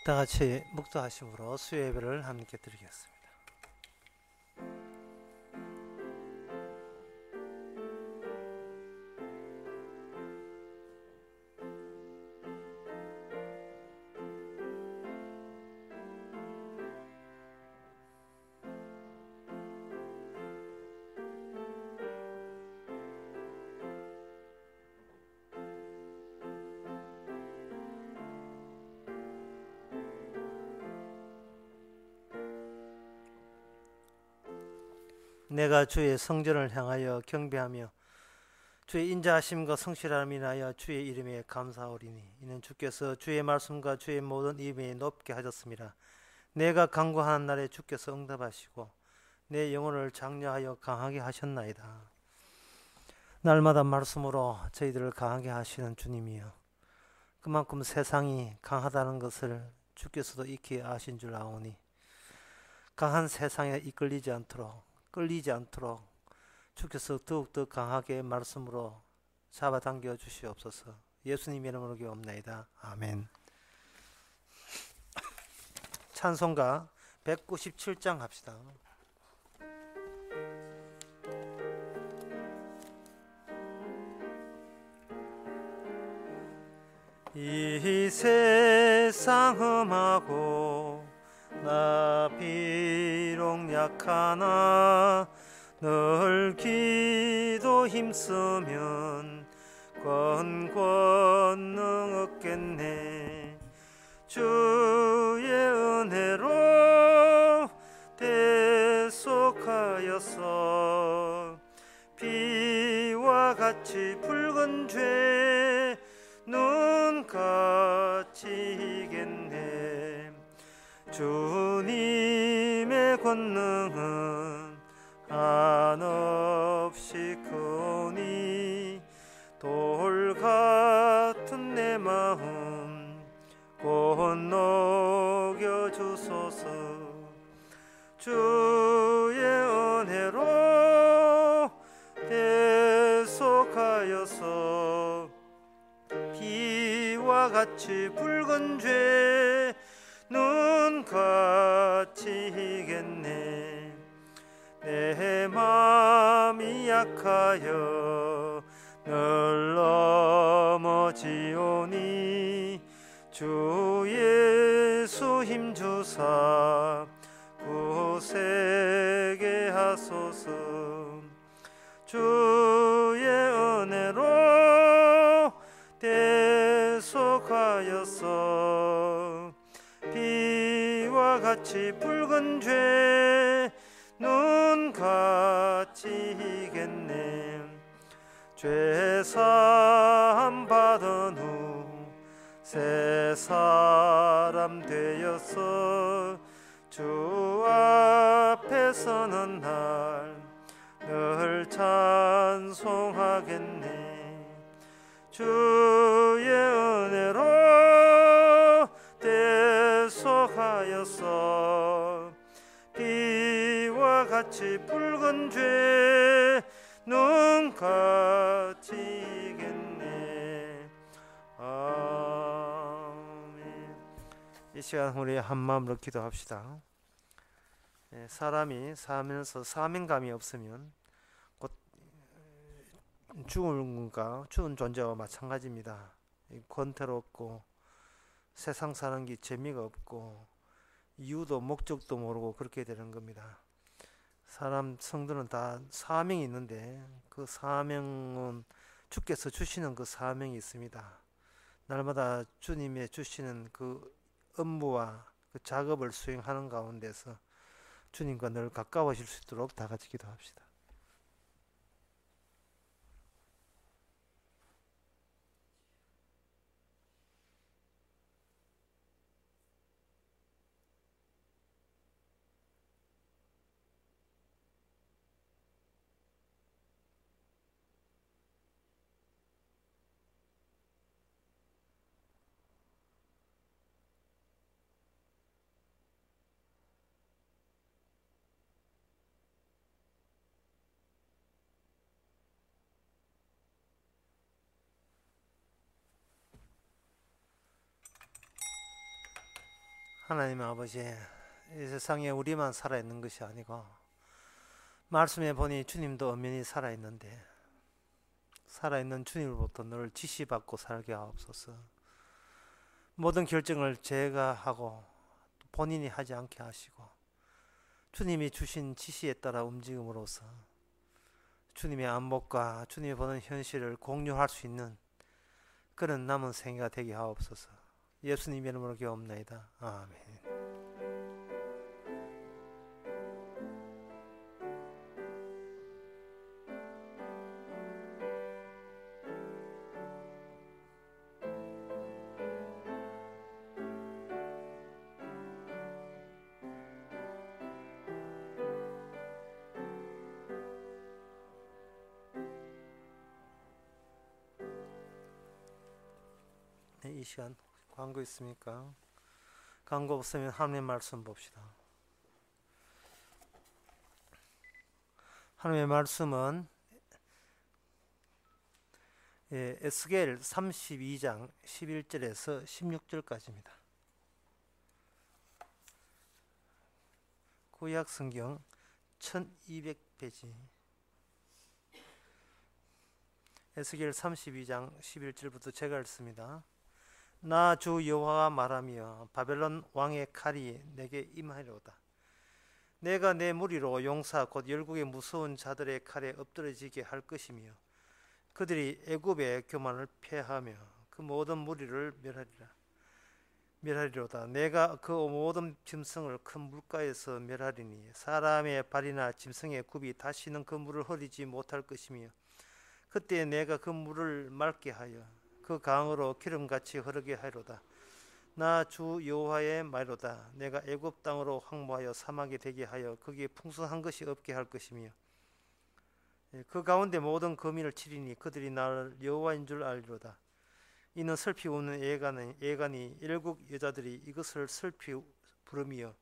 다 같이 묵도하심으로 수요 예배를 함께 드리겠습니다. 내가 주의 성전을 향하여 경배하며 주의 인자하심과 성실함을 인하여 주의 이름에 감사하오리니 이는 주께서 주의 말씀과 주의 모든 입에 높게 하셨습니다. 내가 간구하는 날에 주께서 응답하시고 내 영혼을 장려하여 강하게 하셨나이다. 날마다 말씀으로 저희들을 강하게 하시는 주님이여, 그만큼 세상이 강하다는 것을 주께서도 익히 아신 줄 아오니 강한 세상에 이끌리지 않도록, 끌리지 않도록 주께서 더욱더 강하게 말씀으로 잡아당겨 주시옵소서. 예수님 이름으로 기도합나이다. 아멘. 찬송가 197장 합시다. 이 세상 험하고 나 비록 약하나 늘 기도 힘쓰면 권능 얻겠네. 주의 은혜로 대속하여서 비와 같이 붉은 죄 눈같이 이겠네. 주님의 권능은 한없이 크오니 돌 같은 내 마음 곧 녹여주소서. 주의 은혜로 대속하여서 비와 같이 붉은 죄 눈같이 이겠네. 내 마음이 약하여 늘 넘어지오니 주 예수 힘주사 굳세게 하소서. 주의 은혜로 대속하여서 비와 같이 붉은 죄 눈같이 이겠네. 죄사함 받은 후 새 사람 되어서 주 앞에 서는 날 늘 찬송하겠네. 주의 은혜로 대속하여서 비와 같이 붉은 죄 눈같이 이겠네. 아멘. 이 시간 우리 한마음으로 기도합시다. 사람이 살면서 사명감이 없으면 곧 죽음과 죽은 존재와 마찬가지입니다. 권태롭고 세상 사는 게 재미가 없고 이유도 목적도 모르고 그렇게 되는 겁니다. 사람 성도는 다 사명이 있는데 그 사명은 주께서 주시는 그 사명이 있습니다. 날마다 주님의 주시는 그 업무와 그 작업을 수행하는 가운데서 주님과 늘 가까워질 수 있도록 다 같이 기도합시다. 하나님 아버지, 이 세상에 우리만 살아있는 것이 아니고 말씀에 보니 주님도 엄연히 살아있는데 살아있는 주님으로부터 늘 지시받고 살게 하옵소서. 모든 결정을 제가 하고 본인이 하지 않게 하시고 주님이 주신 지시에 따라 움직임으로써 주님의 안목과 주님이 보는 현실을 공유할 수 있는 그런 남은 생애가 되게 하옵소서. 예수님 이름으로 기도합나이다. 아멘. 네, 이 시간 광고 있습니까? 광고 없으면 하나님의 말씀 봅시다. 하나님의 말씀은 에스겔 32장 11절에서 16절까지입니다. 구약 성경 1200페이지 에스겔 32장 11절부터 제가 읽습니다. 나 주 여호와가 말하며 바벨론 왕의 칼이 내게 임하리로다. 내가 내 무리로 용사 곧 열국의 무서운 자들의 칼에 엎드러지게 할 것이며 그들이 애굽의 교만을 폐하며 그 모든 무리를 멸하리로다. 내가 그 모든 짐승을 큰 물가에서 멸하리니 사람의 발이나 짐승의 굽이 다시는 그 물을 흐리지 못할 것이며 그때 내가 그 물을 맑게 하여 그 강으로 기름같이 흐르게 하리로다. 나 주 여호와의 말이로다. 내가 애굽 땅으로 황무하여 사막이 되게 하여 거기에 풍성한 것이 없게 할 것이며 그 가운데 모든 거민을 치리니 그들이 나를 여호와인 줄 알리로다. 이는 슬피 우는 애간이 일국 여자들이 이것을 슬피 부르며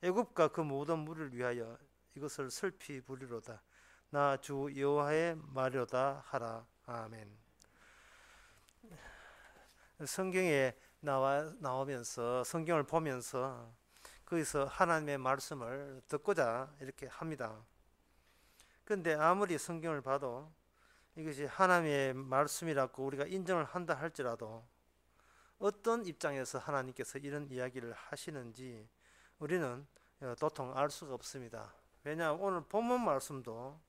애굽과 그 모든 무리를 위하여 이것을 슬피 부리로다. 나 주 여호와의 말이로다 하라. 아멘. 성경에 나오면서 성경을 보면서 거기서 하나님의 말씀을 듣고자 이렇게 합니다. 그런데 아무리 성경을 봐도 이것이 하나님의 말씀이라고 우리가 인정을 한다 할지라도 어떤 입장에서 하나님께서 이런 이야기를 하시는지 우리는 도통 알 수가 없습니다. 왜냐하면 오늘 본문 말씀도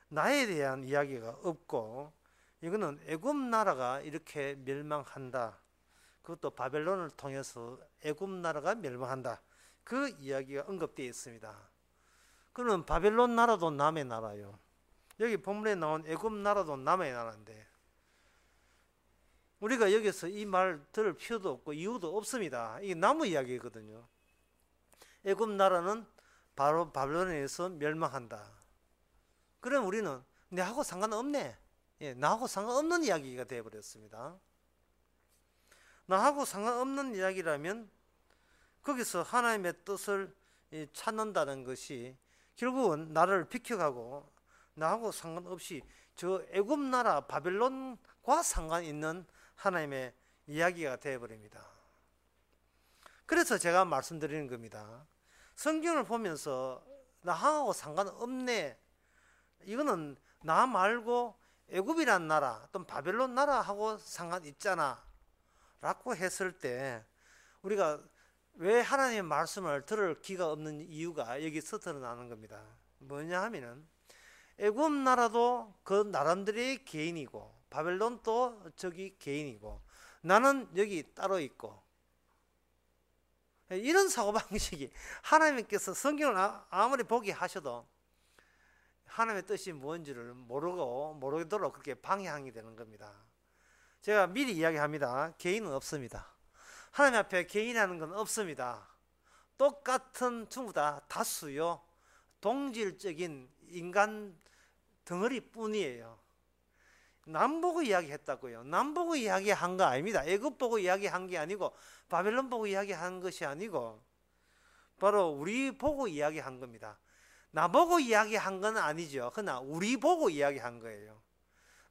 나에 대한 이야기가 없고 이거는 애굽 나라가 이렇게 멸망한다. 그것도 바벨론을 통해서 애굽 나라가 멸망한다. 그 이야기가 언급되어 있습니다. 그러면 바벨론 나라도 남의 나라요. 여기 본문에 나온 애굽 나라도 남의 나라인데 우리가 여기서 이 말 들을 필요도 없고 이유도 없습니다. 이게 나무 이야기거든요. 애굽 나라는 바로 바벨론에 의해서 멸망한다. 그럼 우리는 내하고 상관없네. 나하고 상관없는 이야기가 되어버렸습니다. 나하고 상관없는 이야기라면 거기서 하나님의 뜻을 찾는다는 것이 결국은 나를 비켜가고 나하고 상관없이 저 애굽 나라 바벨론과 상관 있는 하나님의 이야기가 되어버립니다. 그래서 제가 말씀드리는 겁니다. 성경을 보면서 나하고 상관없네. 이거는 나 말고 애굽이란 나라 또는 바벨론 나라하고 상관 있잖아 라고 했을 때 우리가 왜 하나님의 말씀을 들을 기가 없는 이유가 여기서 드러나는 겁니다. 뭐냐 하면은 애굽 나라도 그 나름대로의 개인이고 바벨론도 저기 개인이고 나는 여기 따로 있고 이런 사고방식이 하나님께서 성경을 아무리 보게 하셔도 하나님의 뜻이 뭔지를 모르도록 그렇게 방해하게 되는 겁니다. 제가 미리 이야기합니다. 개인은 없습니다. 하나님 앞에 개인이라는 건 없습니다. 똑같은 전부 다 다수요. 동질적인 인간 덩어리뿐이에요. 남 보고 이야기했다고요. 남 보고 이야기한 거 아닙니다. 애굽 보고 이야기한 게 아니고 바벨론 보고 이야기한 것이 아니고 바로 우리 보고 이야기한 겁니다. 나보고 이야기한 건 아니죠. 그러나 우리 보고 이야기한 거예요.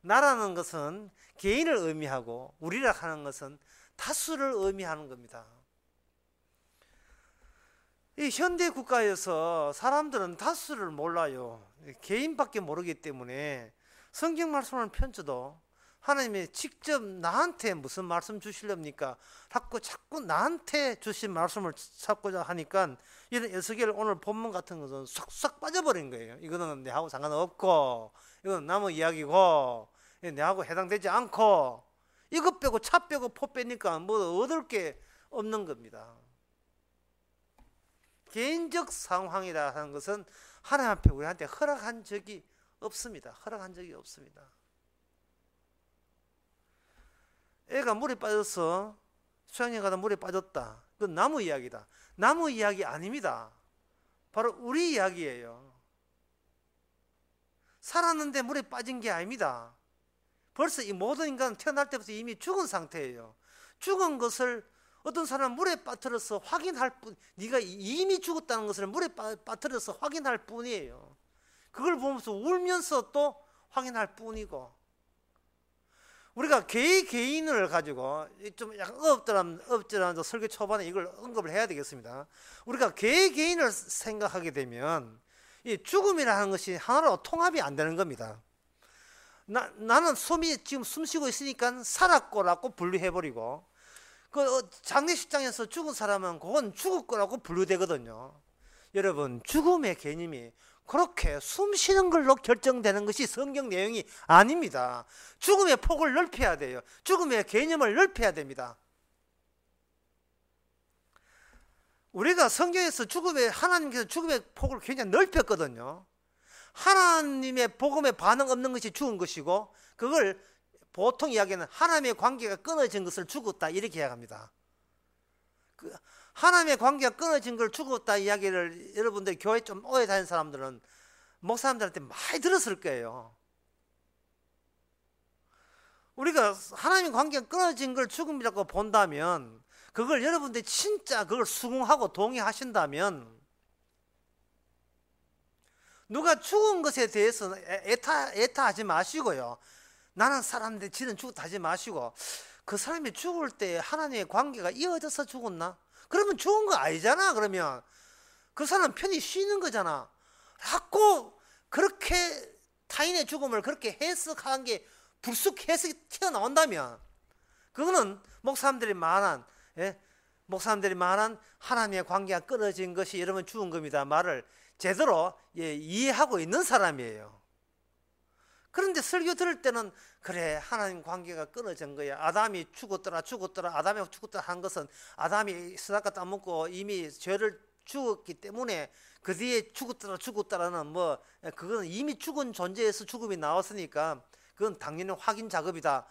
나라는 것은 개인을 의미하고 우리라 하는 것은 다수를 의미하는 겁니다. 이 현대 국가에서 사람들은 다수를 몰라요. 개인밖에 모르기 때문에 성경 말씀을 펼쳐도 하나님이 직접 나한테 무슨 말씀 주시렵니까? 자꾸 나한테 주신 말씀을 찾고자 하니까 이런 에스겔 오늘 본문 같은 것은 쏙쏙 빠져버린 거예요. 이거는 내하고 상관없고, 이건 남의 이야기고, 내하고 해당되지 않고, 이것 빼고 차 빼고 포 빼니까 뭐 얻을 게 없는 겁니다. 개인적 상황이라 하는 것은 하나님 앞에 우리한테 허락한 적이 없습니다. 허락한 적이 없습니다. 애가 물에 빠져서 수영장 가다 물에 빠졌다. 그건 나무 이야기다. 나무 이야기 아닙니다. 바로 우리 이야기예요. 살았는데 물에 빠진 게 아닙니다. 벌써 이 모든 인간은 태어날 때부터 이미 죽은 상태예요. 죽은 것을 어떤 사람은 물에 빠뜨려서 확인할 뿐, 네가 이미 죽었다는 것을 물에 빠뜨려서 확인할 뿐이에요. 그걸 보면서 울면서 또 확인할 뿐이고, 우리가 개인을 가지고 좀 약간 업적한 설교 초반에 이걸 언급을 해야 되겠습니다. 우리가 개인을 생각하게 되면 이 죽음이라는 것이 하나로 통합이 안 되는 겁니다. 나는 지금 숨 쉬고 있으니까 살았고라고 분류해버리고, 그 장례식장에서 죽은 사람은 그건 죽을 거라고 분류되거든요. 여러분, 죽음의 개념이 그렇게 숨 쉬는 걸로 결정되는 것이 성경 내용이 아닙니다. 죽음의 폭을 넓혀야 돼요. 죽음의 개념을 넓혀야 됩니다. 우리가 성경에서 하나님께서 죽음의 폭을 굉장히 넓혔거든요. 하나님의 복음에 반응 없는 것이 죽은 것이고, 그걸 보통 이야기는 하나님의 관계가 끊어진 것을 죽었다, 이렇게 이야기합니다. 하나님의 관계가 끊어진 걸 죽었다 이야기를 여러분들 교회 좀 오래 다니는 사람들은 목사님들한테 많이 들었을 거예요. 우리가 하나님의 관계가 끊어진 걸 죽음이라고 본다면, 그걸 여러분들이 진짜 그걸 수긍하고 동의하신다면, 누가 죽은 것에 대해서는 애타하지 마시고요. 나는 살았는데 지는 죽었다 하지 마시고, 그 사람이 죽을 때 하나님의 관계가 이어져서 죽었나? 그러면 죽은 거 아니잖아. 그러면 그 사람 편히 쉬는 거잖아. 자꾸 그렇게 타인의 죽음을 그렇게 해석한 게 불쑥 해석이 튀어나온다면, 그거는 목사님들이 말한 하나님의 관계가 끊어진 것이 여러분 죽은 겁니다 말을 제대로 이해하고 있는 사람이에요. 그런데 설교 들을 때는 그래, 하나님 관계가 끊어진 거야. 아담이 죽었더라. 아담이 죽었더라 한 것은 아담이 스나까 따먹고 이미 죄를 죽었기 때문에 그 뒤에 죽었더라는 그거는 이미 죽은 존재에서 죽음이 나왔으니까 그건 당연히 확인 작업이다.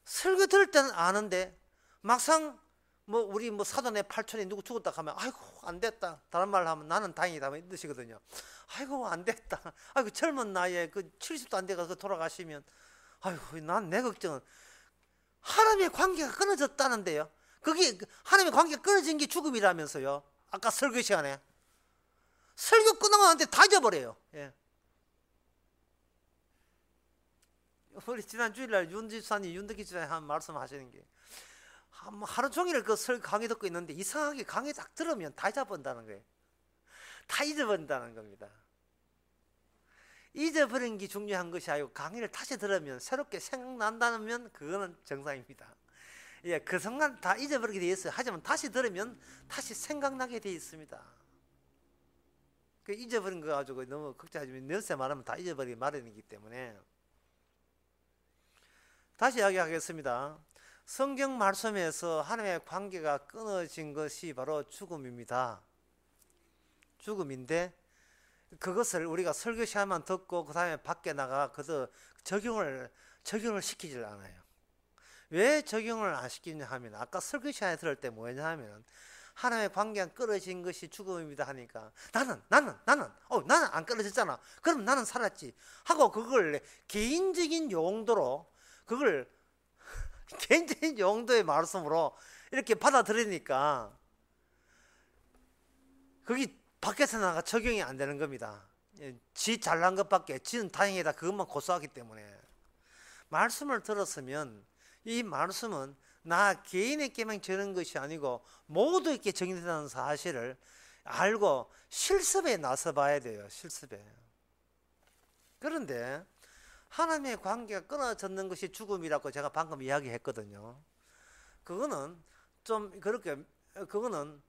설교 들을 때는 아는데 막상 우리 사돈의 팔촌이 누구 죽었다 하면 아이고 안 됐다. 다른 말을 하면 나는 다행이다 이 뜻이거든요. 아이고 안 됐다. 아이고 젊은 나이에 70도 안 돼가서 돌아가시면 아이고 난 내 걱정은 하나님의 관계가 끊어졌다는데요. 그게 하나님의 관계가 끊어진 게 죽음이라면서요. 아까 설교 시간에 설교 끝나고 나한테 다 잊어버려요. 예. 우리 지난 주일날 윤덕기 집사님 한 말씀 하시는 게 하루 종일 그 강의 듣고 있는데 이상하게 강의 딱 들으면 다 잊어버린다는 거예요. 다 잊어버린다는 겁니다. 잊어버린 게 중요한 것이 아니고 강의를 다시 들으면 새롭게 생각난다면 그거는 정상입니다. 예, 그 순간 다 잊어버리게 돼 있어요. 하지만 다시 들으면 다시 생각나게 돼 있습니다. 그 잊어버린 거 가지고 너무 걱정하지 마세요. 연세 말하면 다 잊어버리기 마련이기 때문에. 다시 이야기하겠습니다. 성경 말씀에서 하나님의 관계가 끊어진 것이 바로 죽음입니다. 죽음인데 그것을 우리가 설교 시간만 듣고 그 다음에 밖에 나가 그저 적용을 시키질 않아요. 왜 적용을 안 시키냐 하면 아까 설교 시간에 들을 때 뭐냐 하면 하나님의 관계가 끊어진 것이 죽음입니다 하니까 나는 안 끊어졌잖아. 그럼 나는 살았지 하고 그걸 개인적인 용도로 그걸 개인적인 용도의 말씀으로 이렇게 받아들이니까 거기 밖에서 나가 적용이 안 되는 겁니다. 지 잘난 것밖에 지는 다행이다 그것만 고소하기 때문에. 말씀을 들었으면 이 말씀은 나 개인에게만 적는 것이 아니고 모두에게 적용된다는 사실을 알고 실습에 나서 봐야 돼요. 실습에. 그런데 하나님의 관계가 끊어졌는 것이 죽음이라고 제가 방금 이야기했거든요. 그거는 좀 그렇게, 그거는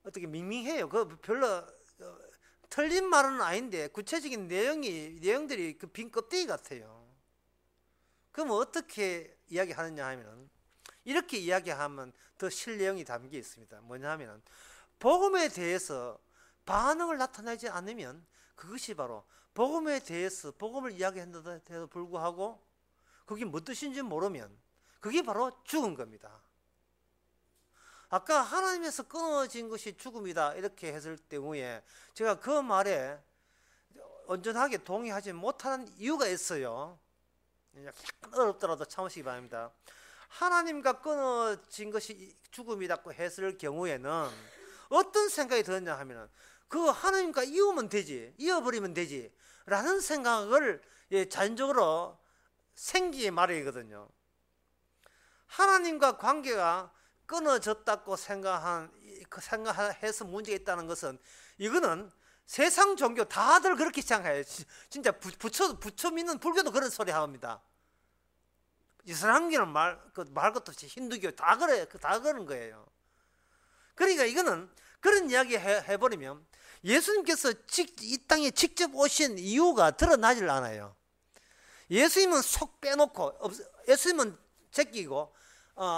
어떻게 밍밍해요. 그 별로 틀린 말은 아닌데 구체적인 내용들이 그 빈 껍데기 같아요. 그럼 어떻게 이야기하느냐 하면, 이렇게 이야기하면 더 실내용이 담겨 있습니다. 뭐냐 하면, 복음에 대해서 반응을 나타내지 않으면 그것이 바로 복음에 대해서 복음을 이야기했는데도 불구하고 그게 무슨 뜻인지 모르면 그게 바로 죽은 겁니다. 아까 하나님에서 끊어진 것이 죽음이다 이렇게 했을 때문에 제가 그 말에 온전하게 동의하지 못하는 이유가 있어요. 약간 어렵더라도 참으시기 바랍니다. 하나님과 끊어진 것이 죽음이라고 했을 경우에는 어떤 생각이 들었냐 하면, 그 하나님과 이으면 되지, 이어버리면 되지 라는 생각을 자연적으로 생기게 마련이거든요. 하나님과 관계가 끊어졌다고 생각해서 문제가 있다는 것은, 이거는 세상 종교 다들 그렇게 생각해요. 진짜 부처 믿는 불교도 그런 소리 합니다. 이슬람교는 말 것도 없이 힌두교 다 그래, 다 그런 거예요. 그러니까 이거는 그런 이야기 해버리면 예수님께서 이 땅에 직접 오신 이유가 드러나질 않아요. 예수님은 속 빼놓고, 예수님은 제끼고,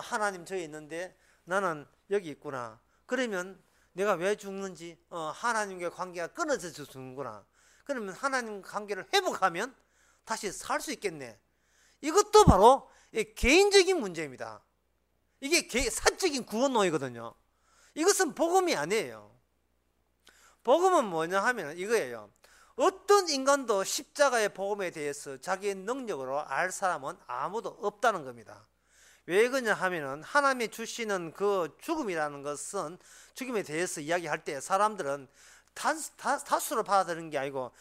하나님 저기 있는데 나는 여기 있구나. 그러면 내가 왜 죽는지, 하나님과 관계가 끊어져서 죽는구나. 그러면 하나님 관계를 회복하면 다시 살 수 있겠네. 이것도 바로 개인적인 문제입니다. 이게 사적인 구원론이거든요. 이것은 복음이 아니에요. 복음은 뭐냐 하면 이거예요. 어떤 인간도 십자가의 복음에 대해서 자기의 능력으로 알 사람은 아무도 없다는 겁니다. 왜 그러냐 하면은 하나님이 주시는 그 죽음이라는 것은, 죽음에 대해서 이야기할 때 사람들은 다수로 받아들이는 게 아니고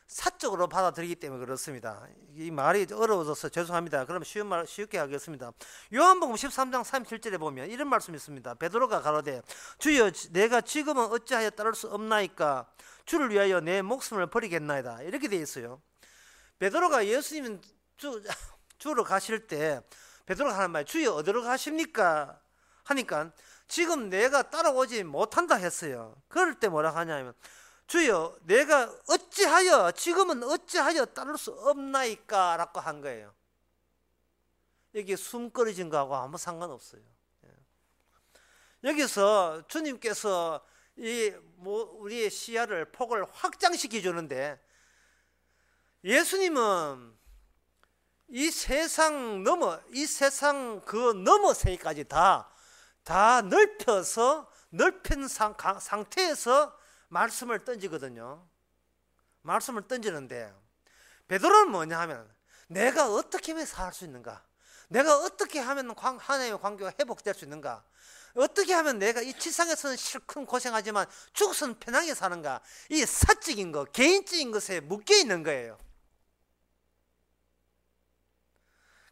사적으로 받아들이기 때문에 그렇습니다. 이 말이 어려워져서 죄송합니다. 그럼 쉬운 말 쉽게 하겠습니다. 요한복음 13장 37절에 보면 이런 말씀이 있습니다. 베드로가 가로되 주여 내가 지금은 어찌하여 따를 수 없나이까? 주를 위하여 내 목숨을 버리겠나이다. 이렇게 되어 있어요. 베드로가 예수님 주로 가실 때 베드로가 하는 말이 주여 어디로 가십니까? 하니까 지금 내가 따라오지 못한다 했어요. 그럴 때 뭐라 하냐면, 주여 내가 지금은 어찌하여 따를 수 없나이까? 라고 한 거예요. 여기 숨 끊어진 거하고 아무 상관없어요. 여기서 주님께서 우리의 시야를, 폭을 확장시켜 주는데, 예수님은 이 세상 그 너머 세계까지 다 넓힌 상태에서 말씀을 던지거든요. 말씀을 던지는데, 베드로는 뭐냐 하면, 내가 어떻게 하면 살 수 있는가? 내가 어떻게 하면 하나님의 관계가 회복될 수 있는가? 어떻게 하면 내가 이 지상에서는 실컷 고생하지만 죽어서는 편하게 사는가? 이 사적인 것, 개인적인 것에 묶여 있는 거예요.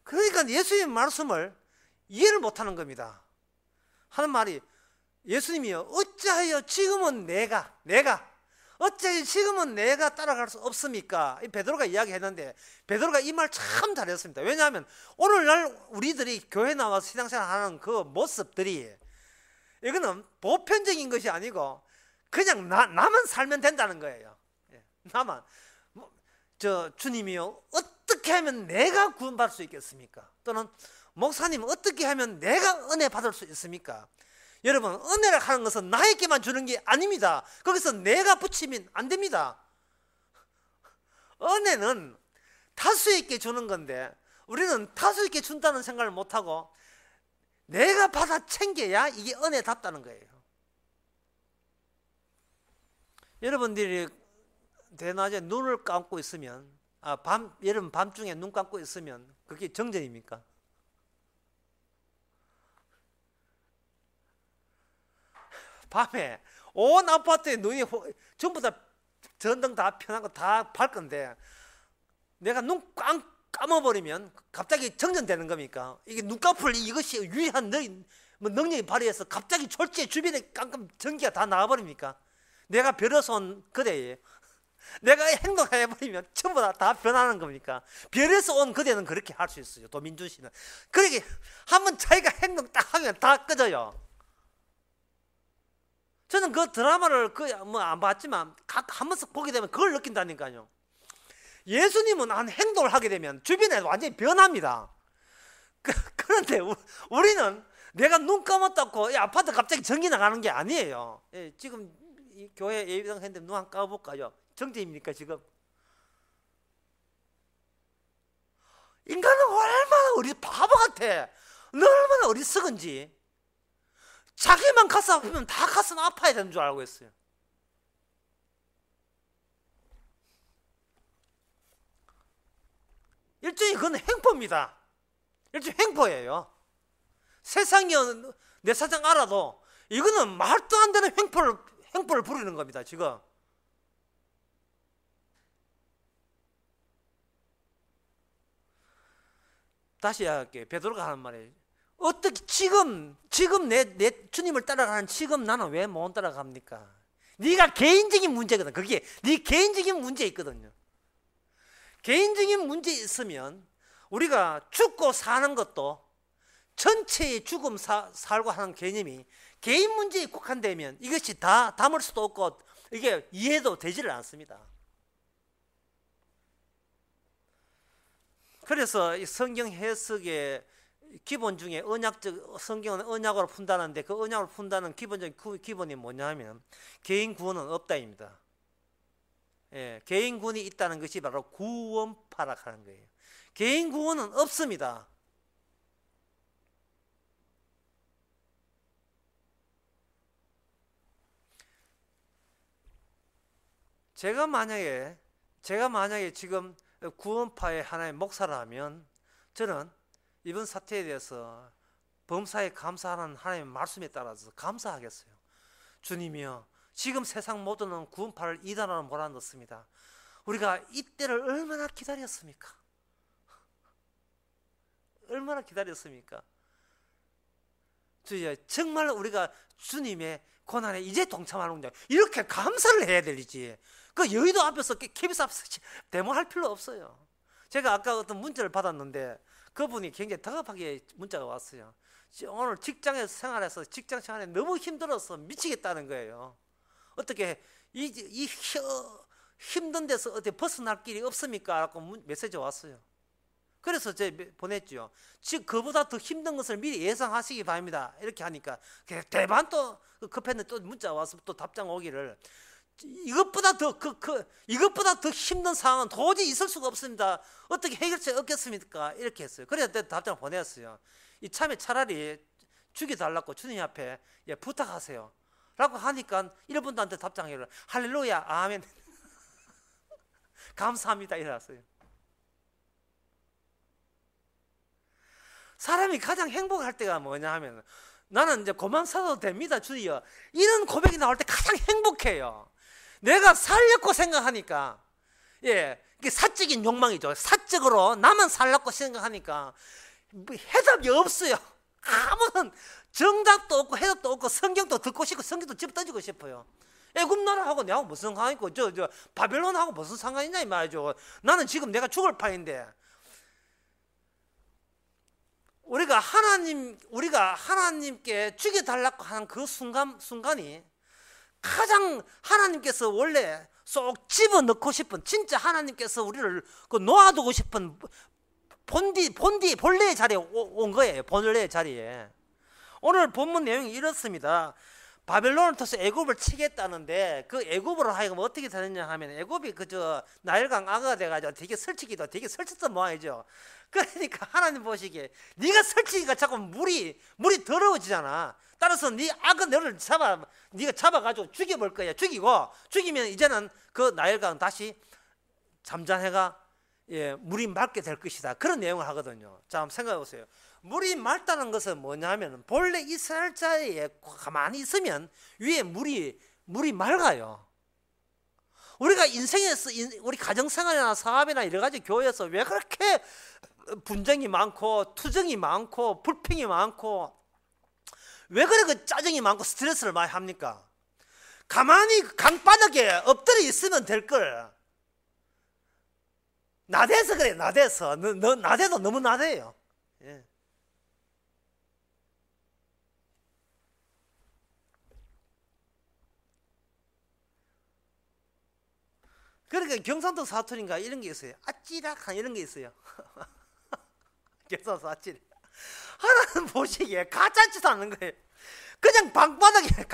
그러니까 예수님의 말씀을 이해를 못하는 겁니다. 하는 말이, 예수님이요 어찌하여 지금은 내가 어찌하여 지금은 내가 따라갈 수 없습니까? 이 베드로가 이야기했는데, 베드로가 이 말 참 잘했습니다. 왜냐하면 오늘날 우리들이 교회 나와서 신앙생활 하는 그 모습들이, 이거는 보편적인 것이 아니고 그냥 나만 살면 된다는 거예요. 나만, 주님이요 어떻게 하면 내가 구원받을 수 있겠습니까? 또는 목사님 어떻게 하면 내가 은혜 받을 수 있습니까? 여러분, 은혜를 하는 것은 나에게만 주는 게 아닙니다. 거기서 내가 붙이면 안 됩니다. 은혜는 다수에게 주는 건데, 우리는 다수에게 준다는 생각을 못하고 내가 받아 챙겨야 이게 은혜답다는 거예요. 여러분들이 대낮에 눈을 감고 있으면, 여러분 밤중에 눈 감고 있으면 그게 정전입니까? 밤에 온 아파트에 눈이 전부 다 전등 다 펴놓고 다 밝건데, 내가 눈 감아버리면 갑자기 정전되는 겁니까? 이게 눈꺼풀 이것이 유일한 뭐 능력이 발휘해서 갑자기 졸지에 주변에 깜깜 전기가 다 나와버립니까? 내가 별에서 온 그대예요. 내가 행동해버리면 전부 다 변하는 겁니까? 별에서 온 그대는 그렇게 할 수 있어요. 도민준 씨는. 그러게 한번 자기가 행동 딱 하면 다 꺼져요. 저는 그 드라마를 뭐 안 봤지만 한 번씩 보게 되면 그걸 느낀다니까요. 예수님은 한 행동을 하게 되면 주변에 완전히 변합니다. 그런데 우리는 내가 눈 감았다고 이 아파트 갑자기 전기 나가는 게 아니에요. 예, 지금 이 교회 예배당 했는데 눈 한번 감아볼까요? 정지입니까 지금? 인간은 얼마나 우리 바보 같아. 얼마나 어리석은지. 자기만 가슴 아프면 다 가슴 아파야 되는 줄 알고 있어요. 일종의 그건 횡포입니다. 일종의 횡포예요. 세상이 내 사정 알아도 이거는 말도 안 되는 횡포를 부리는 겁니다. 지금. 다시 할게요. 베드로가 하는 말이에요. 어떻게 지금 내 주님을 따라가는 지금 나는 왜 못 따라갑니까? 네가 개인적인 문제거든. 그게 네 개인적인 문제 있거든요. 개인적인 문제 있으면 우리가 죽고 사는 것도 전체의 죽음 살고 하는 개념이 개인 문제에 국한되면 이것이 다 담을 수도 없고 이게 이해도 되지를 않습니다. 그래서 이 성경 해석의 기본 중에 성경은 언약으로 푼다는데 그 언약으로 푼다는 기본적인 기본이 뭐냐 하면 개인 구원은 없다입니다. 예, 개인 구원이 있다는 것이 바로 구원파락하는 거예요. 개인 구원은 없습니다. 제가 만약에 지금 구원파의 하나의 목사라면 저는 이번 사태에 대해서 범사에 감사하는 하나님의 말씀에 따라서 감사하겠어요. 주님이여, 지금 세상 모두는 구원파를 이단으로 몰아넣습니다. 우리가 이때를 얼마나 기다렸습니까? 얼마나 기다렸습니까? 주여, 정말 우리가 주님의 고난에 이제 동참하는군요. 이렇게 감사를 해야 되지. 그 여의도 앞에서 KBS 앞에서 데모할 필요 없어요. 제가 아까 어떤 문자를 받았는데 그분이 굉장히 다급하게 문자가 왔어요. 오늘 직장에서 생활해서 직장 생활에 너무 힘들어서 미치겠다는 거예요. 어떻게 이 힘든 데서 어떻게 벗어날 길이 없습니까? 라고 메시지가 왔어요. 그래서 제가 보냈죠. 즉 그보다 더 힘든 것을 미리 예상하시기 바랍니다. 이렇게 하니까 대반 또 급했는데 또 문자 와서 또 답장 오기를 이것보다 더 힘든 상황은 도저히 있을 수가 없습니다. 어떻게 해결책 없겠습니까? 이렇게 했어요. 그래서 답장을 보냈어요. 이참에 차라리 죽여달라고 주님 앞에 부탁하세요. 라고 하니까 이분들한테 답장해요. 할렐루야, 아멘. 감사합니다. 이랬어요. 사람이 가장 행복할 때가 뭐냐 하면 나는 이제 고만 살아도 됩니다. 주여. 이런 고백이 나올 때 가장 행복해요. 내가 살려고 생각하니까, 예, 이게 사적인 욕망이죠. 사적으로 나만 살려고 생각하니까 해답이 없어요. 아무런 정답도 없고 해답도 없고 성경도 듣고 싶고 성경도 집어 던지고 싶어요. 애굽 나라하고 내하고 무슨 상관이 있고 저 바벨론하고 무슨 상관이 있냐 이 말이죠. 나는 지금 내가 죽을 판인데 우리가 하나님께 죽여달라고 하는 그 순간이 가장 하나님께서 원래 쏙 집어넣고 싶은, 진짜 하나님께서 우리를 놓아두고 싶은 본래의 자리에 온 거예요. 본래의 자리에. 오늘 본문 내용이 이렇습니다. 바벨론을 통해서 애굽을 치겠다는데 그 애굽으로 하여금 어떻게 되느냐 하면 애굽이 그저 나일강 악어가 돼가지고 되게 설치던 모양이죠. 그러니까 하나님 보시기에 네가 설치기가 자꾸 물이 더러워지잖아. 따라서 네 악어 너를 네가 잡아가지고 죽여볼 거야. 죽이면 이제는 그 나일강 다시 잠잠해가 물이 맑게 될 것이다. 그런 내용을 하거든요. 자, 한번 생각해 보세요. 물이 맑다는 것은 뭐냐 하면 본래 이스라엘 자리에 가만히 있으면 위에 물이 맑아요. 우리가 인생에서 우리 가정생활이나 사업이나 여러 가지 교회에서 왜 그렇게 분쟁이 많고 투정이 많고 불평이 많고 왜 그래 그 짜증이 많고 스트레스를 많이 합니까? 가만히 강바닥에 엎드려 있으면 될걸. 나대서 그래. 나대서. 너 나대도 너무 나대요. 예. 그러니까 경상도 사투리인가 이런 게 있어요. 아찌락한 이런 게 있어요. 경상도 사투리. 하나는 보시기에 가짜짓 하는 거예요. 그냥 방바닥에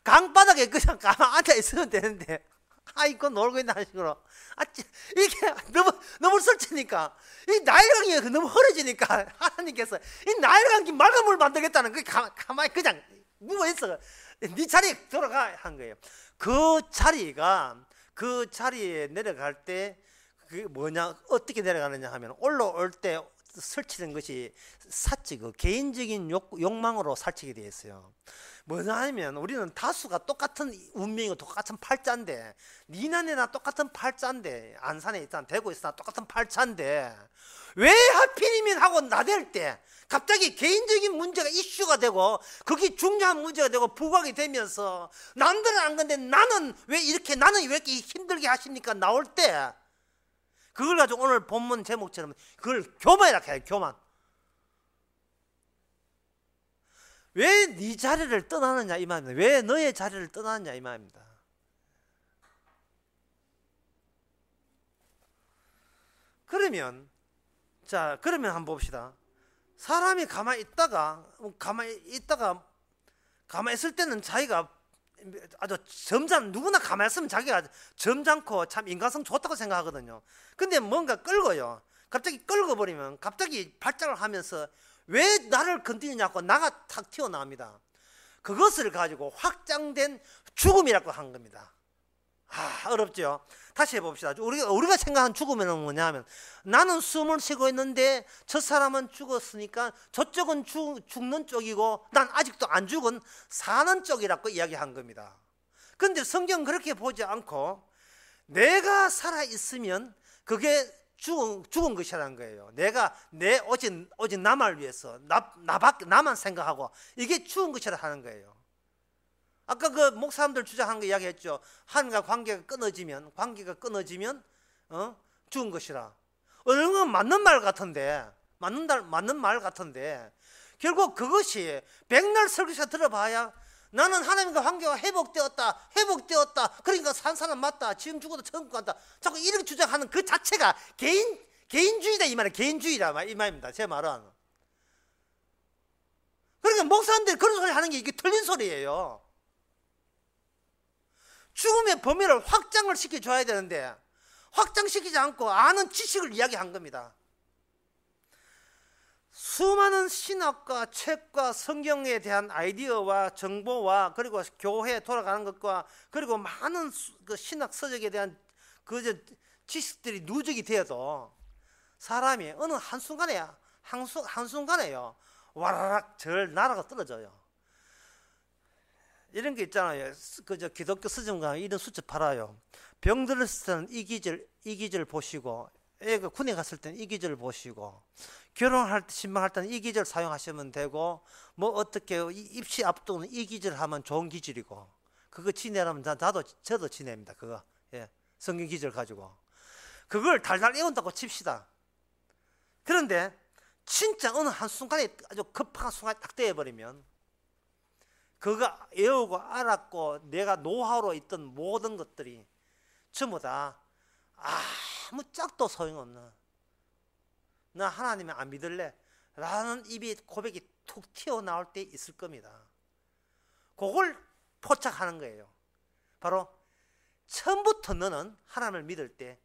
강바닥에 그냥 가만 앉아 있으면 되는데 아이고 놀고 있는 식으로 이게 너무 설치니까 이 나일강이 너무 흐려지니까 하나님께서 이 나일강이 맑은 물 만들겠다는 그 가만히 그냥 누워 있어. 네 자리에 돌아가 한 거예요. 그 자리에 내려갈 때 그게 뭐냐 어떻게 내려가느냐 하면 올라올 때 설치된 것이 사치 그 개인적인 욕망으로 설치게 되어 있어요. 뭐냐 하면 우리는 다수가 똑같은 운명이고 똑같은 팔자인데 니나 내나 똑같은 팔자인데 안산에 있잖아 대구에 있으나 똑같은 팔자인데 왜 하필이면 하고 나댈 때 갑자기 개인적인 문제가 이슈가 되고 그게 중요한 문제가 되고 부각이 되면서 남들은 안 건데 나는 왜 이렇게 힘들게 하십니까? 나올 때 그걸 가지고 오늘 본문 제목처럼 그걸 교만이라 해요. 교만. 왜 네 자리를 떠나느냐 이 말입니다. 왜 너의 자리를 떠나느냐 이 말입니다. 그러면 한번 봅시다. 사람이 가만히 있다가 있을 때는 자기가 아주 누구나 가만히 있으면 자기가 점잖고 참 인간성 좋다고 생각하거든요. 근데 뭔가 끌고요. 갑자기 끌고 버리면 갑자기 발작을 하면서 왜 나를 건드리냐고 나가 탁 튀어나옵니다. 그것을 가지고 확장된 죽음이라고 한 겁니다. 어렵죠. 다시 해봅시다. 우리가 생각한 죽음은 뭐냐면 나는 숨을 쉬고 있는데 저 사람은 죽었으니까 저쪽은 죽는 쪽이고 난 아직도 안 죽은 사는 쪽이라고 이야기한 겁니다. 그런데 성경은 그렇게 보지 않고 내가 살아있으면 그게 죽은 것이라는 거예요. 오직 나만 위해서 나만 생각하고 이게 죽은 것이라 하는 거예요. 아까 그 목사님들 주장한 거 이야기했죠. 하나님과 관계가 끊어지면 죽은 것이라. 어느 건 맞는 말 같은데 결국 그것이 백날 설교사 들어봐야 나는 하나님과 관계가 회복되었다. 그러니까 산 사람 맞다. 지금 죽어도 천국 간다. 자꾸 이렇게 주장하는 그 자체가 개인주의다 이 말이에요. 개인주의다 이 말입니다. 제 말은. 그러니까 목사님들이 그런 소리 하는 게 이게 틀린 소리예요. 죽음의 범위를 확장을 시켜줘야 되는데 확장시키지 않고 아는 지식을 이야기한 겁니다. 수많은 신학과 책과 성경에 대한 아이디어와 정보와 그리고 교회에 돌아가는 것과 그리고 많은 그 신학 서적에 대한 그 지식들이 누적이 되어도 사람이 어느 한순간에요 와라락 나라가 떨어져요. 이런 게 있잖아요. 기독교 서점가 이런 수첩 팔아요. 병들었을 때는 이 기절 보시고 애가 군에 갔을 때는 이 기절 보시고 결혼할 때 신방할 때는 이 기절 사용하시면 되고 뭐 어떻게 입시 앞두고는 이 기절 하면 좋은 기절이고 그거 지내라면 저도 지냅니다. 그거 성경 기절 가지고 그걸 달달 외운다고 칩시다. 그런데 진짜 어느 한순간에 아주 급한 순간에 딱 되어버리면 그거 외우고 알았고 내가 노하우로 있던 모든 것들이 전부 다 아무 짝도 소용없는 나 하나님을 안 믿을래 라는 고백이 툭 튀어나올 때 있을 겁니다. 그걸 포착하는 거예요. 바로 처음부터 너는 하나님을 믿을 때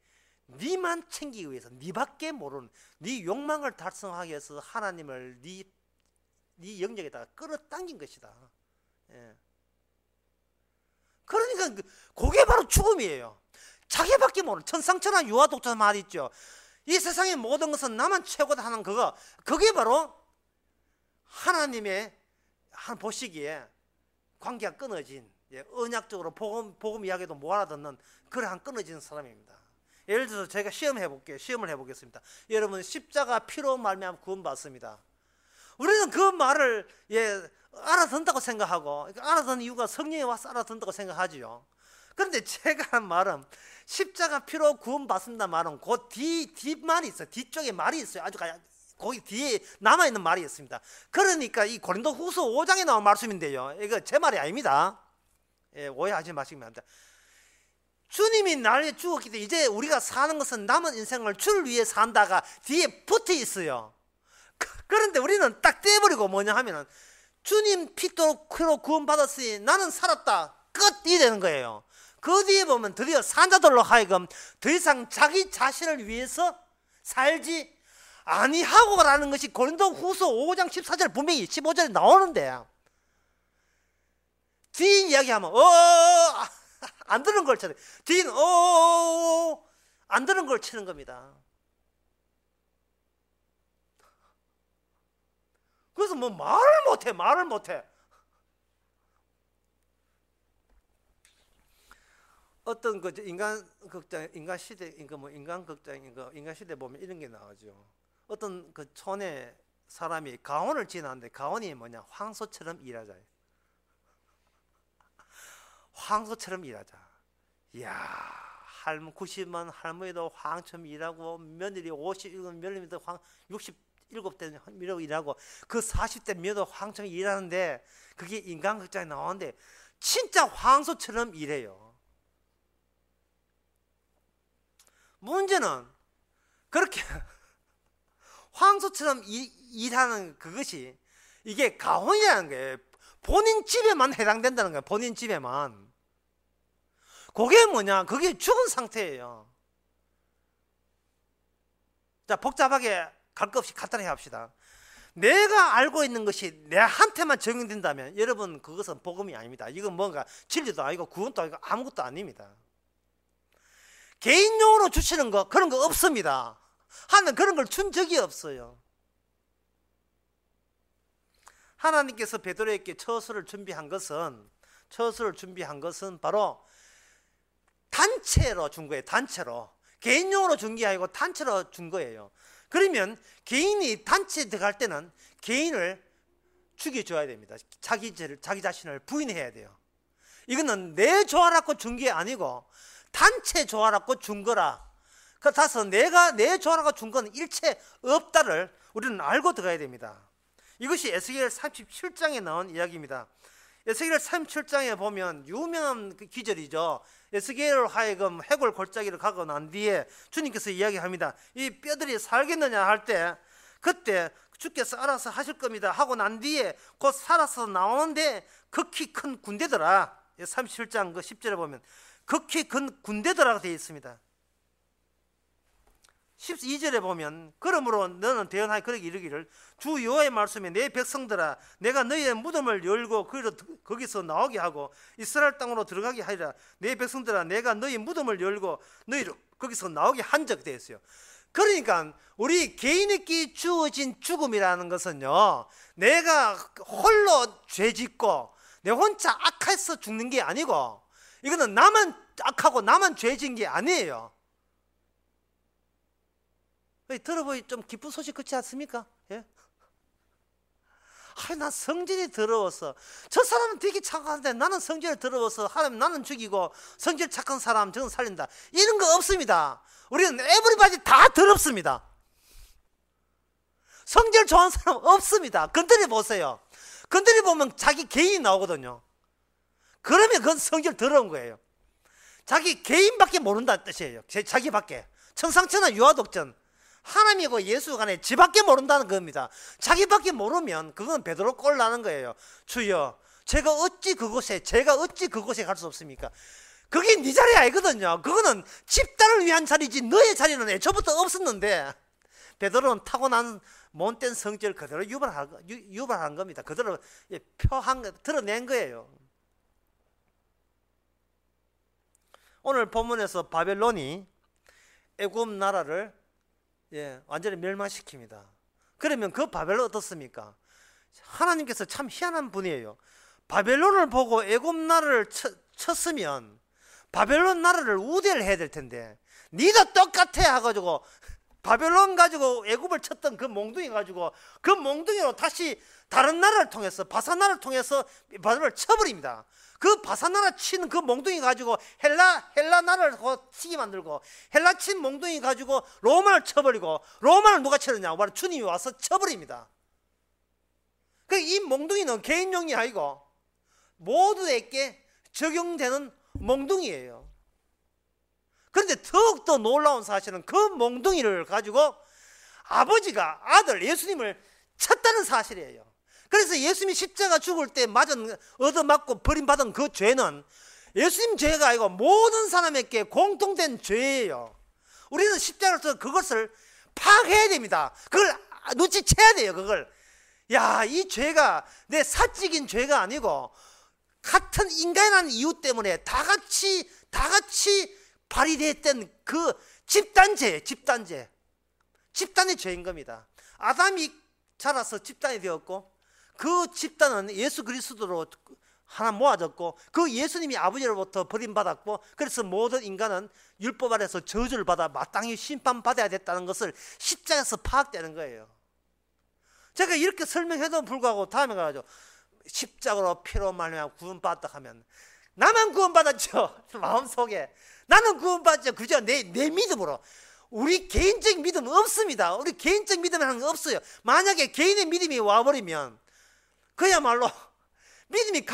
네만 챙기기 위해서 네밖에 모르는 네 욕망을 달성하기 위해서 하나님을 네 영역에다가 끌어당긴 것이다. 그러니까 그게 바로 죽음이에요. 자기밖에 모르는 천상천하 유아독자 말 있죠. 이 세상의 모든 것은 나만 최고다 하는 그게 바로 하나님의 보시기에 관계가 끊어진 언약적으로 복음 이야기도 못 알아듣는 그러한 끊어진 사람입니다. 예를 들어서 제가 시험을 해보겠습니다. 여러분 십자가 피로 말미암아 구원받습니다. 우리는 그 말을 알아듣는다고 생각하고, 알아듣는 이유가 성령이 와서 알아듣는다고 생각하지요. 그런데 제가 한 말은 십자가 피로 구원받습니다 말은 그 뒷말이 있어요. 뒤쪽에 말이 있어요. 아주 거기 뒤에 남아있는 말이 있습니다. 그러니까 이 고린도 후서 5장에 나온 말씀인데요, 이거 제 말이 아닙니다. 오해하지 마시면 안 됩니다. 주님이 날 위해 죽었기 때문에 이제 우리가 사는 것은 남은 인생을 주를 위해 산다가 뒤에 붙어 있어요. 그런데 우리는 딱 떼버리고 뭐냐 하면은 주님 피로 구원받았으니 나는 살았다 끝이 되는 거예요. 그 뒤에 보면 드디어 산자들로 하여금 더 이상 자기 자신을 위해서 살지 아니하고라는 것이 고린도 후서 5장 14절 분명히 15절에 나오는데, 뒤 이야기하면 안 들은 걸 쳐요. 뒤는 안 들은 걸 치는 겁니다. 그래서 뭐 말을 못해. 어떤 그 인간 극장, 인간 시대, 인간 극장, 인간 시대 보면 이런 게 나오죠. 어떤 그 촌에 사람이 가온을 지났는데 가온이 뭐냐, 황소처럼 일하자. 황소처럼 일하자. 이야, 90만 할머니도 황처럼 일하고, 며느리 57, 며느리도 67대 일하고, 그 40대 며느리도 황처럼 일하는데, 그게 인간극장에 나오는데 진짜 황소처럼 일해요. 문제는 그렇게 황소처럼 일하는 그것이 이게 가혼이라는 거예요. 본인 집에만 해당된다는 거예요. 본인 집에만. 그게 뭐냐, 그게 죽은 상태예요. 자, 복잡하게 갈 것 없이 간단하게 합시다. 내가 알고 있는 것이 내한테만 적용된다면 여러분, 그것은 복음이 아닙니다. 이건 뭔가 진리도 아니고 구원도 아니고 아무것도 아닙니다. 개인용으로 주시는 거, 그런 거 없습니다. 하나님 그런 걸 준 적이 없어요. 하나님께서 베드로에게 처소를 준비한 것은 바로 단체로 준 거예요. 단체로. 개인용으로 준 게 아니고 단체로 준 거예요. 그러면 개인이 단체에 들어갈 때는 개인을 죽여줘야 됩니다. 자기 자신을 부인해야 돼요. 이거는 내 조화라고 준 게 아니고 단체 조화라고 준 거라. 그래서 내가 내 조화라고 준 건 일체 없다를 우리는 알고 들어가야 됩니다. 이것이 에스겔 37장에 나온 이야기입니다. 에스겔 37장에 보면 유명한 그 기절이죠. 에스겔로 하여금 해골 골짜기를 가고 난 뒤에 주님께서 이야기합니다. 이 뼈들이 살겠느냐 할 때, 그때 주께서 알아서 하실 겁니다 하고 난 뒤에 곧 살아서 나오는데 극히 큰 군대더라. 37장 그 10절에 보면 극히 큰 군대더라고 되어 있습니다. 12절에 보면 그러므로 너는 대언하여 그러기 이르기를 주 여호와의 말씀에 내 백성들아, 내가 너희의 무덤을 열고 거기서 나오게 하고 이스라엘 땅으로 들어가게 하리라. 내 백성들아, 내가 너희 무덤을 열고 너희를 거기서 나오게 한 적 되어 있어요. 그러니까 우리 개인에게 주어진 죽음이라는 것은요, 내가 홀로 죄짓고 내 혼자 악해서 죽는 게 아니고, 이거는 나만 악하고 나만 죄진 게 아니에요. 들어보니 좀 기쁜 소식 그렇지 않습니까? 예? 난 성질이 더러워서, 저 사람은 되게 착한데 나는 성질이 더러워서 하나님 나는 죽이고 성질 착한 사람 저는 살린다, 이런 거 없습니다. 우리는 에브리바디 다 더럽습니다. 성질 좋은 사람 없습니다. 건드려 보세요. 건드려 보면 자기 개인이 나오거든요. 그러면 그건 성질 더러운 거예요. 자기 개인밖에 모른다는 뜻이에요. 자기밖에. 천상천하 유아독전, 하나님이고 예수 간에 지밖에 모른다는 겁니다. 자기밖에 모르면 그건 베드로 꼴 나는 거예요. 주여, 제가 어찌 그곳에 갈 수 없습니까? 그게 네 자리 아니거든요. 그거는 집단을 위한 자리지 너의 자리는 애초부터 없었는데, 베드로는 타고난 못된 성질 그대로 유발한 겁니다. 그대로 드러낸 거예요. 오늘 본문에서 바벨론이 애굽 나라를 완전히 멸망시킵니다. 그러면 그 바벨론 어떻습니까? 하나님께서 참 희한한 분이에요. 바벨론을 보고 애굽 나라를 쳤으면 바벨론 나라를 우대를 해야 될 텐데, 니도 똑같아 해가지고 바벨론 가지고 애굽을 쳤던 그 몽둥이 가지고 그 몽둥이로 다시 다른 나라를 통해서 바사나를 통해서 바벨론을 쳐버립니다. 그 바사나라 치는 그 몽둥이 가지고 헬라 나라를 치게 만들고 헬라 친 몽둥이 가지고 로마를 쳐버리고 로마를 누가 치느냐? 바로 주님이 와서 쳐버립니다. 이 몽둥이는 개인용이 아니고 모두에게 적용되는 몽둥이에요. 그런데 더욱더 놀라운 사실은 그 몽둥이를 가지고 아버지가 아들 예수님을 쳤다는 사실이에요. 그래서 예수님이 십자가 죽을 때 얻어맞고 버림받은 그 죄는 예수님 죄가 아니고 모든 사람에게 공통된 죄예요. 우리는 십자가에서 그것을 파악해야 됩니다. 그걸 눈치채야 돼요. 그걸. 야, 이 죄가 내 사적인 죄가 아니고 같은 인간이라는 이유 때문에 다 같이 발휘됐던 그 집단의 죄인 겁니다. 아담이 자라서 집단이 되었고 그 집단은 예수 그리스도로 하나 모아졌고 그 예수님이 아버지로부터 버림받았고 그래서 모든 인간은 율법 아래서 저주를 받아 마땅히 심판받아야 됐다는 것을 십자가에서 파악되는 거예요. 제가 이렇게 설명해도 불구하고 다음에 가가지고 십자가로 피로 말미암아 구원받았다 하면 나만 구원받았죠. 마음속에 나는 구원받았죠. 그저 내 믿음으로. 우리 개인적 믿음은 없습니다. 우리 개인적 믿음이라는 거 없어요. 만약에 개인의 믿음이 와버리면 그야말로 믿음이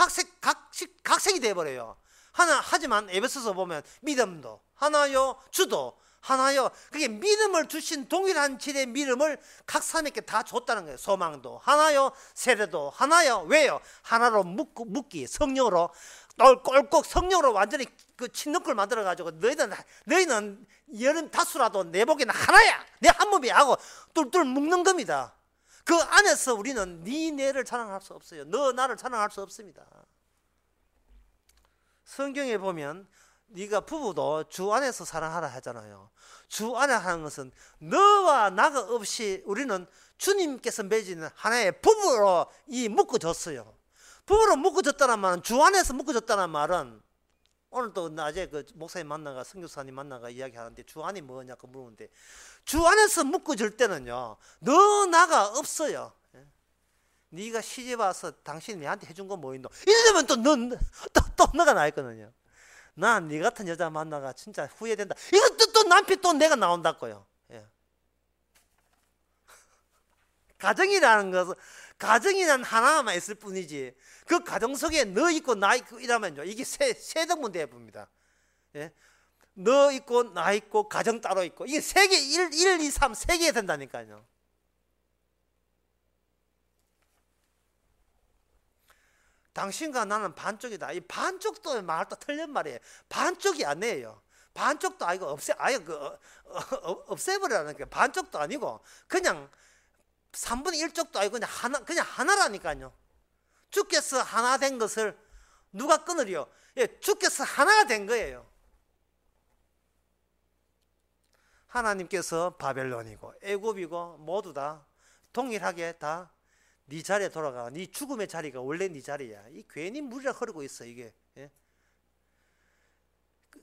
각색이 돼버려요. 하지만 에베소서 보면 믿음도 하나요, 주도 하나요. 그게 믿음을 주신 동일한 질의 믿음을 각 사람에게 다 줬다는 거예요. 소망도 하나요, 세례도 하나요. 왜요? 하나로 묶기 성령으로 꼴꼭 성령으로 완전히 그 친넣걸 만들어 가지고 너희는 여름 다수라도 내 보기에는 하나야. 내 한 몸이 하고 똘똘 묶는 겁니다. 그 안에서 우리는 네 내를 자랑할 수 없어요. 너 나를 자랑할 수 없습니다. 성경에 보면 네가 부부도 주 안에서 사랑하라 하잖아요. 주 안에 하는 것은 너와 나가 없이 우리는 주님께서 맺은 하나의 부부로 묶어졌어요. 부부로 묶어졌다는 말은 주 안에서 묶어졌다는 말은 오늘 또 낮에 그 목사님 만나가 선교사님 만나가 이야기하는데 주 안이 뭐냐고 물었는데 주 안에서 묶어질 때는요 너 나가 없어요. 네가 시집 와서 당신이 내한테 해준 건 뭐 있노? 이러면 또 너가 나있거든요. 난 네 같은 여자 만나가 진짜 후회된다. 이거 또 남편 또 내가 나온다고요. 가정이라는 것은 가정이란 하나만 있을 뿐이지 그 가정 속에 너 있고 나 있고 이러면요 이게 세 등분 대부입니다. 너 있고 나 있고 가정 따로 있고 이게 세 개 1, 2, 3 세 개 된다니까요. 당신과 나는 반쪽이다. 이 반쪽도 말도 틀린 말이에요. 반쪽이 아니에요. 반쪽도 아니고 없애버리라는 게 반쪽도 아니고 그냥 3분의 1쪽도 아니고 그냥 하나라니까요. 주께서 하나 된 것을 누가 끊으려? 주께서 하나가 된 거예요. 하나님께서 바벨론이고 애굽이고 모두 다 동일하게 다 네 자리에 돌아가. 네 죽음의 자리가 원래 네 자리야. 이 괜히 물이라 흐르고 있어 이게.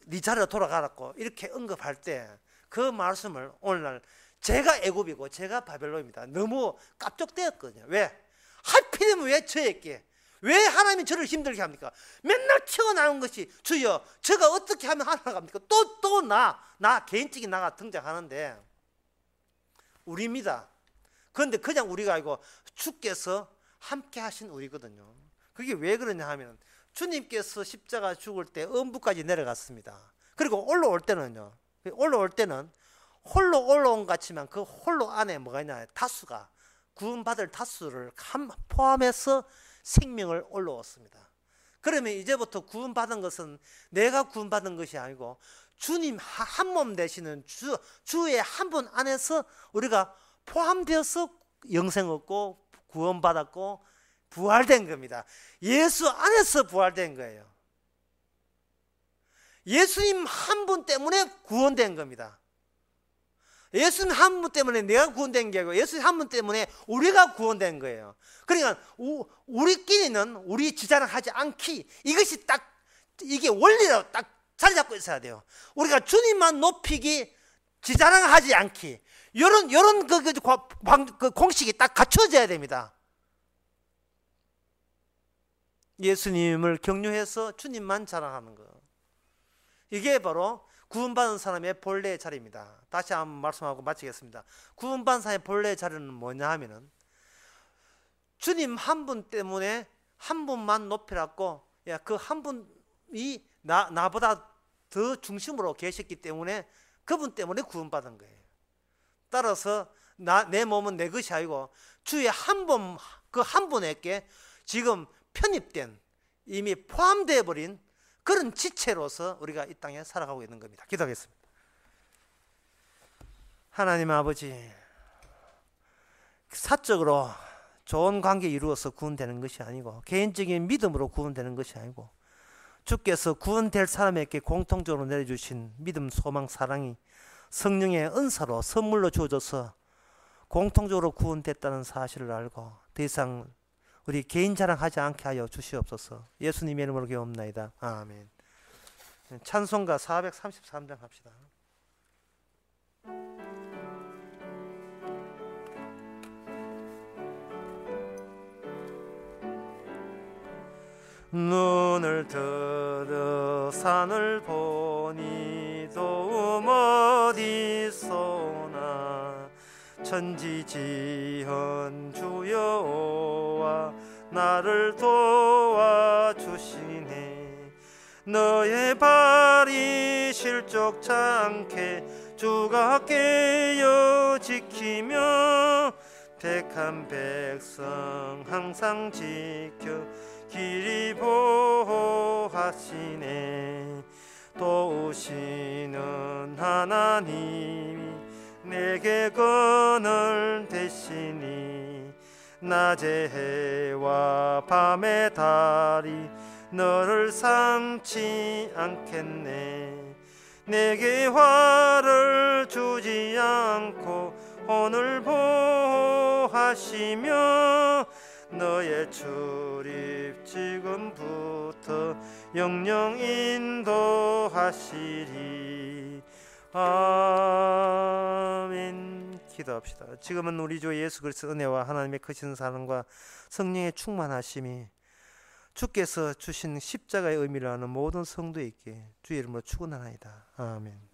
네 자리로 돌아가라고 이렇게 언급할 때 그 말씀을 오늘날 제가 애굽이고 제가 바벨론입니다. 너무 깝족되었거든요. 왜? 하필이면 왜 저에게 왜 하나님이 저를 힘들게 합니까? 맨날 튀어나온 것이 주여 제가 어떻게 하면 하나가 갑니까? 또 나 개인적인 나가 등장하는데 우리입니다. 그런데 그냥 우리가 아니고 주께서 함께 하신 우리거든요. 그게 왜 그러냐 하면 주님께서 십자가 죽을 때 음부까지 내려갔습니다. 그리고 올라올 때는 홀로 올라온 것 같지만 그 홀로 안에 뭐가 있냐 다수가 구원받을 다수를 포함해서 생명을 올라왔습니다. 그러면 이제부터 구원받은 것은 내가 구원받은 것이 아니고 주님 한 몸 되시는 주의 한 분 안에서 우리가 포함되어서 영생 얻고 구원받았고 부활된 겁니다. 예수 안에서 부활된 거예요. 예수님 한 분 때문에 구원된 겁니다. 예수님 한 분 때문에 내가 구원된 게 아니고 예수님 한 분 때문에 우리가 구원된 거예요. 그러니까 우리끼리는 우리 지자랑하지 않기 이것이 딱 이게 원리로 딱 자리 잡고 있어야 돼요. 우리가 주님만 높이기 지자랑하지 않기. 요런 그 공식이 딱 갖춰져야 됩니다. 예수님을 경유해서 주님만 자랑하는 거. 이게 바로 구원받은 사람의 본래의 자리입니다. 다시 한번 말씀하고 마치겠습니다. 구원받은 사람의 본래의 자리는 뭐냐 하면은 주님 한 분 때문에 한 분만 높이라고, 그 한 분이 나보다 더 중심으로 계셨기 때문에 그분 때문에 구원받은 거예요. 따라서 내 몸은 내 것이 아니고 주의 한 분, 그 한 분에게 지금 편입된, 이미 포함되어 버린 그런 지체로서 우리가 이 땅에 살아가고 있는 겁니다. 기도하겠습니다. 하나님 아버지, 사적으로 좋은 관계 이루어서 구원되는 것이 아니고 개인적인 믿음으로 구원되는 것이 아니고 주께서 구원될 사람에게 공통적으로 내려주신 믿음, 소망, 사랑이 성령의 은사로 선물로 주어져서 공통적으로 구원됐다는 사실을 알고 더 이상 우리 개인 자랑하지 않게 하여 주시옵소서. 예수님의 이름으로 기도합나이다. 아멘. 찬송가 433장 합시다. 눈을 들어 산을 보니 도움 어디서나 천지지은 주여와 나를 도와주시네. 너의 발이 실족치 않게 주가 깨어 지키며 택한 백성 항상 지켜 길이 보호하시네. 도우시는 하나님이 내게 그늘 되시니 낮의 해와 밤의 달이 너를 삼지 않겠네. 내게 화를 주지 않고 오늘 보호하시며 너의 출입 지금부터 영영 인도하시리. 아멘. 기도합시다. 지금은 우리 주 예수 그리스도의 은혜와 하나님의 크신 사랑과 성령의 충만하심이 주께서 주신 십자가의 의미를 아는 모든 성도에게 주의 이름으로 축원하나이다. 아멘.